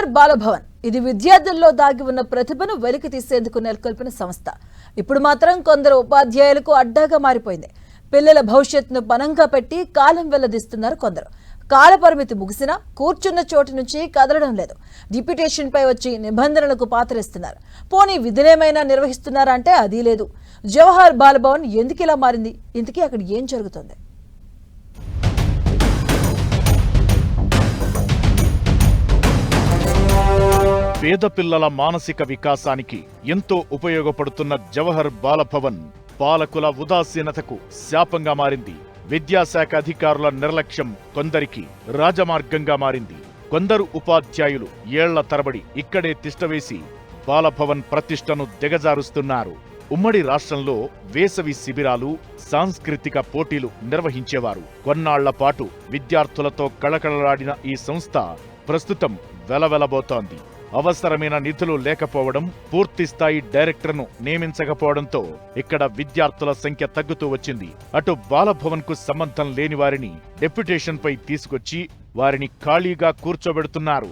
జవహర్ బాలభవన్ ఇది విద్యార్థుల్లో దాగి ఉన్న ప్రతిభను వెలికి తీసేందుకు నెలకొల్పిన సంస్థ. ఇప్పుడు మాత్రం కొందరు ఉపాధ్యాయులకు అడ్డాగా మారిపోయింది. పిల్లల భవిష్యత్తును పనంగా పెట్టి కాలం వెల్లదీస్తున్నారు కొందరు. కాల పరిమితి ముగిసినా కూర్చున్న చోటు నుంచి కదలడం లేదు. డిప్యూటేషన్ పై వచ్చి నిబంధనలకు పాతరేస్తున్నారు. పోనీ విధులేమైనా నిర్వహిస్తున్నారా అంటే అది లేదు. జవహర్ బాలభవన్ ఎందుకు ఇలా మారింది? ఇంతకీ అక్కడ ఏం జరుగుతుంది? పేద పిల్లల మానసిక వికాసానికి ఎంతో ఉపయోగపడుతున్న జవహర్ బాలభవన్ పాలకుల ఉదాసీనతకు శాపంగా మారింది. విద్యాశాఖ అధికారుల నిర్లక్ష్యం కొందరికి రాజమార్గంగా మారింది. కొందరు ఉపాధ్యాయులు ఏళ్ల తరబడి ఇక్కడే తిష్టవేసి బాలభవన్ ప్రతిష్టను దిగజారుస్తున్నారు. ఉమ్మడి రాష్ట్రంలో వేసవి శిబిరాలు, సాంస్కృతిక పోటీలు నిర్వహించేవారు. కొన్నాళ్ల పాటు విద్యార్థులతో కళకళలాడిన ఈ సంస్థ ప్రస్తుతం వెలవెలబోతోంది. అవసరమైన నిధులు లేకపోవడం, పూర్తిస్థాయి డైరెక్టర్ను నియమించకపోవడంతో ఇక్కడ విద్యార్థుల సంఖ్య తగ్గుతూ వచ్చింది. అటు బాలభవన్ కు సంబంధం లేని వారిని డెప్యుటేషన్ పై తీసుకొచ్చి వారిని ఖాళీగా కూర్చోబెడుతున్నారు.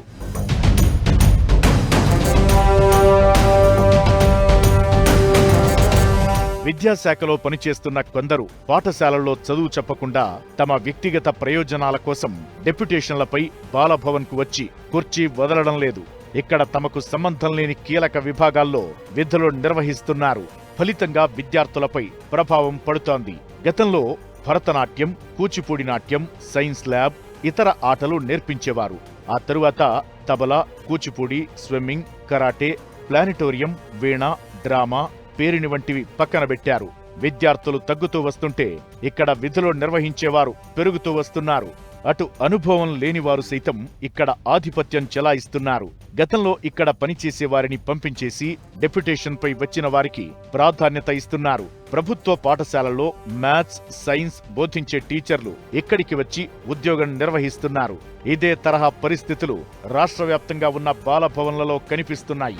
విద్యాశాఖలో పనిచేస్తున్న కొందరు పాఠశాలల్లో చదువు చెప్పకుండా తమ వ్యక్తిగత ప్రయోజనాల కోసం డెప్యుటేషన్లపై బాలభవన్ కు వచ్చి కుర్చీ వదలడం లేదు. ఇక్కడ తమకు సంబంధం లేని కీలక విభాగాల్లో విధులు నిర్వహిస్తున్నారు. ఫలితంగా విద్యార్థులపై ప్రభావం పడుతోంది. గతంలో భరతనాట్యం, కూచిపూడి నాట్యం, సైన్స్ ల్యాబ్, ఇతర ఆటలు నేర్పించేవారు. ఆ తరువాత tabla, Kuchipudi, swimming, karate, planetarium, veena, drama, Perini వంటివి పక్కన పెట్టారు. విద్యార్థులు తగ్గుతూ వస్తుంటే ఇక్కడ విధులు నిర్వహించేవారు పెరుగుతూ వస్తున్నారు. అటు అనుభవం లేనివారు సైతం ఇక్కడ ఆధిపత్యం చెలాయిస్తున్నారు. గతంలో ఇక్కడ పనిచేసే వారిని పంపించేసి డెప్యుటేషన్ పై వచ్చిన వారికి ప్రాధాన్యత ఇస్తున్నారు. ప్రభుత్వ పాఠశాలల్లో మ్యాథ్స్, సైన్స్ బోధించే టీచర్లు ఇక్కడికి వచ్చి ఉద్యోగం నిర్వహిస్తున్నారు. ఇదే తరహా పరిస్థితులు రాష్ట్ర వ్యాప్తంగా ఉన్న బాలభవన్లలో కనిపిస్తున్నాయి.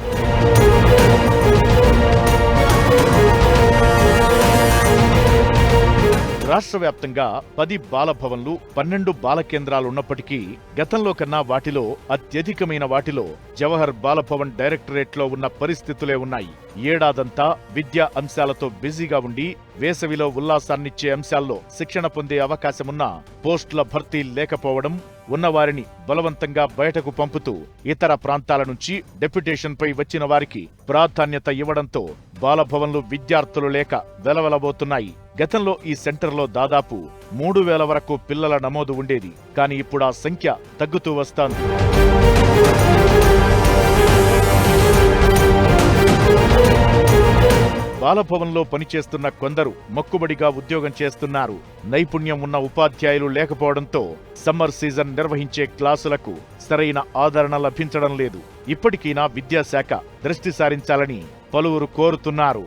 రాష్ట్ర వ్యాప్తంగా 10 బాలభవన్లు, 12 బాల కేంద్రాలున్నప్పటికీ గతంలో కన్నా వాటిలో అత్యధికమైన వాటిలో జవహర్ బాలభవన్ డైరెక్టరేట్లో ఉన్న పరిస్థితులే ఉన్నాయి. ఏడాదంతా విద్యా అంశాలతో బిజీగా ఉండి వేసవిలో ఉల్లాసాన్నిచ్చే అంశాల్లో శిక్షణ పొందే అవకాశమున్నా పోస్టుల భర్తీ లేకపోవడం, ఉన్నవారిని బలవంతంగా బయటకు పంపుతూ ఇతర ప్రాంతాల నుంచి డెప్యుటేషన్ పై వచ్చిన వారికి ప్రాధాన్యత ఇవ్వడంతో బాలభవన్లు విద్యార్థులు లేక వెలవెలబోతున్నాయి. గతంలో ఈ సెంటర్లో దాదాపు 3000 వరకు పిల్లల నమోదు ఉండేది. కానీ ఇప్పుడు ఆ సంఖ్య తగ్గుతూ వస్తోంది. బాలభవన్లో పనిచేస్తున్న కొందరు మొక్కుబడిగా ఉద్యోగం చేస్తున్నారు. నైపుణ్యం ఉన్న ఉపాధ్యాయులు లేకపోవడంతో సమ్మర్ సీజన్ నిర్వహించే క్లాసులకు సరైన ఆదరణ లభించడం లేదు. ఇప్పటికైనా విద్యాశాఖ దృష్టి సారించాలని పలువురు కోరుతున్నారు.